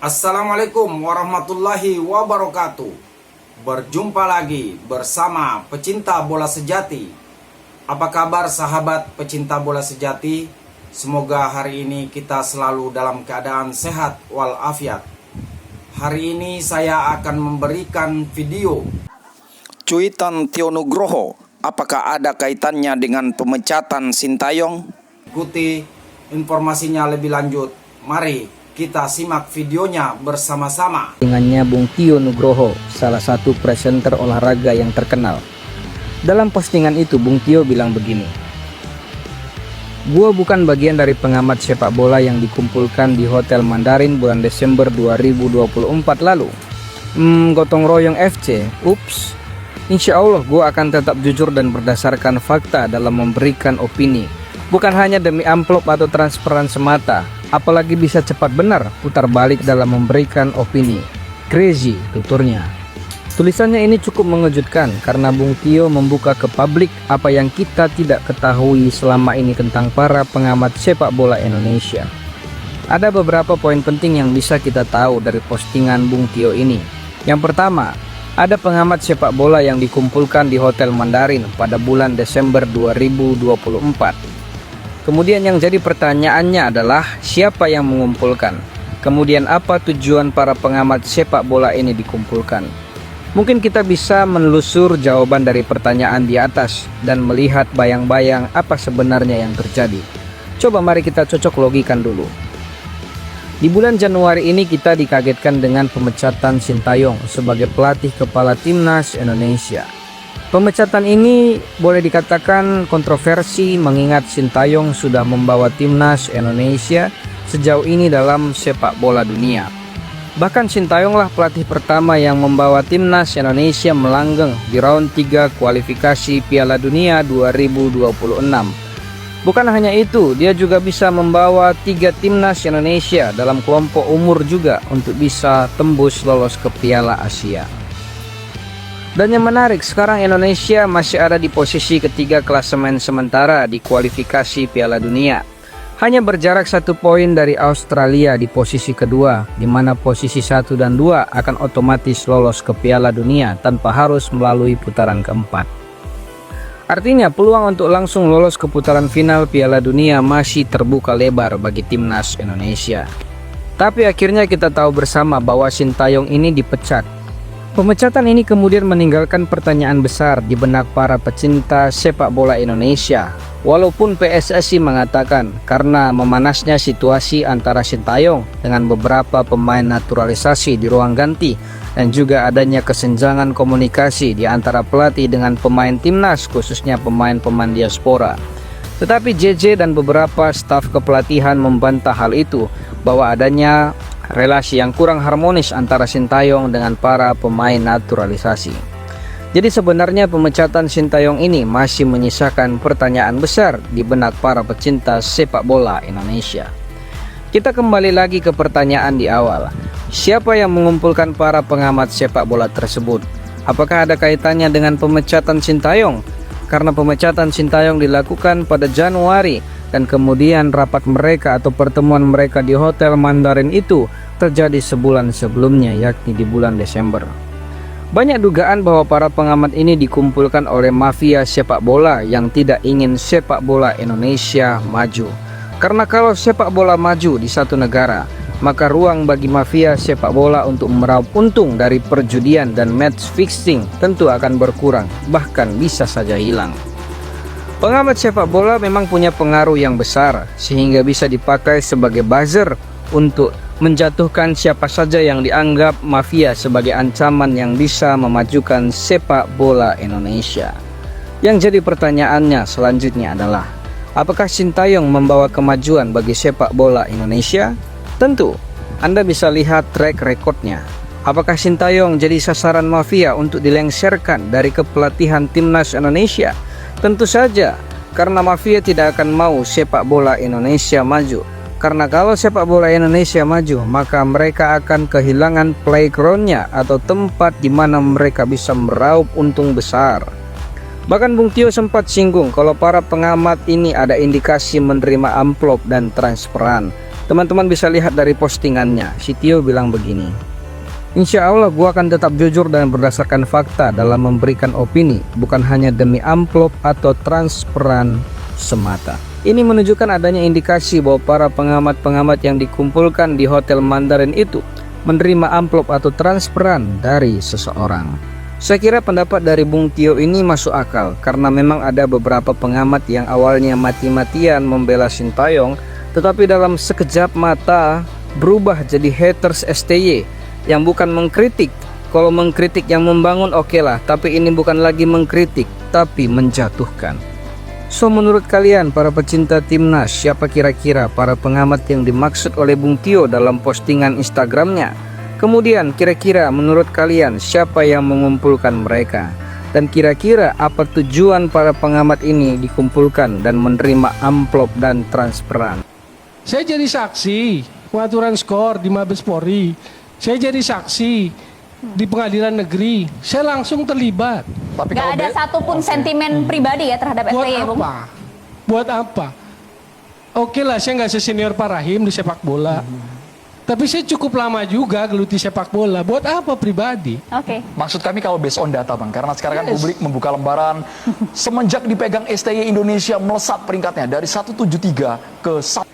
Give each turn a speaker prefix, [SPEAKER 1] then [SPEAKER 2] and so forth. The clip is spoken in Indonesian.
[SPEAKER 1] Assalamualaikum warahmatullahi wabarakatuh. Berjumpa lagi bersama pecinta bola sejati. Apa kabar sahabat pecinta bola sejati? Semoga hari ini kita selalu dalam keadaan sehat walafiat. Hari ini saya akan memberikan video cuitan Tio Nugroho. Apakah ada kaitannya dengan pemecatan Sintayong? Ikuti informasinya lebih lanjut. Mari kita simak videonya bersama-sama.
[SPEAKER 2] Dengannya Bung Tio Nugroho, salah satu presenter olahraga yang terkenal. Dalam postingan itu Bung Tio bilang begini, "Gua bukan bagian dari pengamat sepak bola yang dikumpulkan di Hotel Mandarin bulan Desember 2024 lalu. Gotong royong FC, ups. Insya Allah gua akan tetap jujur dan berdasarkan fakta dalam memberikan opini. Bukan hanya demi amplop atau transparan semata, apalagi bisa cepat benar putar balik dalam memberikan opini. Crazy," tuturnya. Tulisannya ini cukup mengejutkan karena Bung Tio membuka ke publik apa yang kita tidak ketahui selama ini tentang para pengamat sepak bola Indonesia. Ada beberapa poin penting yang bisa kita tahu dari postingan Bung Tio ini. Yang pertama, ada pengamat sepak bola yang dikumpulkan di Hotel Mandarin pada bulan Desember 2024. Kemudian yang jadi pertanyaannya adalah siapa yang mengumpulkan? Kemudian apa tujuan para pengamat sepak bola ini dikumpulkan? Mungkin kita bisa menelusur jawaban dari pertanyaan di atas dan melihat bayang-bayang apa sebenarnya yang terjadi. Coba mari kita cocok logikan dulu. Di bulan Januari ini kita dikagetkan dengan pemecatan Sintayong sebagai pelatih kepala timnas Indonesia. Pemecatan ini boleh dikatakan kontroversi mengingat Sintayong sudah membawa timnas Indonesia sejauh ini dalam sepak bola dunia. Bahkan Sintayonglah pelatih pertama yang membawa timnas Indonesia melanggeng di round 3 kualifikasi Piala Dunia 2026. Bukan hanya itu, dia juga bisa membawa 3 timnas Indonesia dalam kelompok umur juga untuk bisa tembus lolos ke Piala Asia. Dan yang menarik, sekarang Indonesia masih ada di posisi ketiga klasemen sementara di kualifikasi Piala Dunia. Hanya berjarak 1 poin dari Australia di posisi kedua, di mana posisi 1 dan 2 akan otomatis lolos ke Piala Dunia tanpa harus melalui putaran keempat. Artinya peluang untuk langsung lolos ke putaran final Piala Dunia masih terbuka lebar bagi timnas Indonesia. Tapi akhirnya kita tahu bersama bahwa Sintayong ini dipecat. Pemecatan ini kemudian meninggalkan pertanyaan besar di benak para pecinta sepak bola Indonesia. Walaupun PSSI mengatakan karena memanasnya situasi antara Sintayong dengan beberapa pemain naturalisasi di ruang ganti dan juga adanya kesenjangan komunikasi di antara pelatih dengan pemain timnas khususnya pemain-pemain diaspora. Tetapi JJ dan beberapa staf kepelatihan membantah hal itu bahwa adanya relasi yang kurang harmonis antara Sintayong dengan para pemain naturalisasi. Jadi sebenarnya pemecatan Sintayong ini masih menyisakan pertanyaan besar di benak para pecinta sepak bola Indonesia. Kita kembali lagi ke pertanyaan di awal. Siapa yang mengumpulkan para pengamat sepak bola tersebut? Apakah ada kaitannya dengan pemecatan Sintayong? Karena pemecatan Sintayong dilakukan pada Januari dan kemudian rapat mereka atau pertemuan mereka di Hotel Mandarin itu terjadi sebulan sebelumnya, yakni di bulan Desember. Banyak dugaan bahwa para pengamat ini dikumpulkan oleh mafia sepak bola yang tidak ingin sepak bola Indonesia maju. Karena kalau sepak bola maju di satu negara, maka ruang bagi mafia sepak bola untuk meraup untung dari perjudian dan match fixing tentu akan berkurang, bahkan bisa saja hilang. Pengamat sepak bola memang punya pengaruh yang besar sehingga bisa dipakai sebagai buzzer untuk menjatuhkan siapa saja yang dianggap mafia sebagai ancaman yang bisa memajukan sepak bola Indonesia. Yang jadi pertanyaannya selanjutnya adalah, apakah Sintayong membawa kemajuan bagi sepak bola Indonesia? Tentu, Anda bisa lihat track recordnya. Apakah Sintayong jadi sasaran mafia untuk dilengsarkan dari kepelatihan timnas Indonesia? Tentu saja, karena mafia tidak akan mau sepak bola Indonesia maju. Karena kalau sepak bola Indonesia maju, maka mereka akan kehilangan playgroundnya atau tempat di mana mereka bisa meraup untung besar. Bahkan Bung Tio sempat singgung kalau para pengamat ini ada indikasi menerima amplop dan transferan. Teman-teman bisa lihat dari postingannya, si Tio bilang begini. Insya Allah gue akan tetap jujur dan berdasarkan fakta dalam memberikan opini, bukan hanya demi amplop atau transparan semata. Ini menunjukkan adanya indikasi bahwa para pengamat-pengamat yang dikumpulkan di Hotel Mandarin itu menerima amplop atau transparan dari seseorang. Saya kira pendapat dari Bung Tio ini masuk akal, karena memang ada beberapa pengamat yang awalnya mati-matian membela Sintayong, tetapi dalam sekejap mata berubah jadi haters STY yang bukan mengkritik. Kalau mengkritik yang membangun oke lah, tapi ini bukan lagi mengkritik, tapi menjatuhkan. So menurut kalian para pecinta timnas, siapa kira-kira para pengamat yang dimaksud oleh Bung Tio dalam postingan Instagramnya? Kemudian kira-kira menurut kalian siapa yang mengumpulkan mereka? Dan kira-kira apa tujuan para pengamat ini dikumpulkan dan menerima amplop dan transparan?
[SPEAKER 3] Saya jadi saksi pengaturan skor di Mabes Polri. Saya jadi saksi di pengadilan negeri. Saya langsung terlibat.
[SPEAKER 4] Tapi
[SPEAKER 5] Nggak ada satupun sentimen pribadi ya terhadap
[SPEAKER 3] Buat
[SPEAKER 5] STY, Bung?
[SPEAKER 3] apa? Buat apa? Oke lah, saya nggak sesenior Pak Rahim di sepak bola. Tapi saya cukup lama juga geluti sepak bola. Buat apa pribadi?
[SPEAKER 5] Oke.
[SPEAKER 4] maksud kami kalau based on data Bang, karena sekarang kan publik membuka lembaran semenjak dipegang STY Indonesia melesat peringkatnya dari 173 ke 1.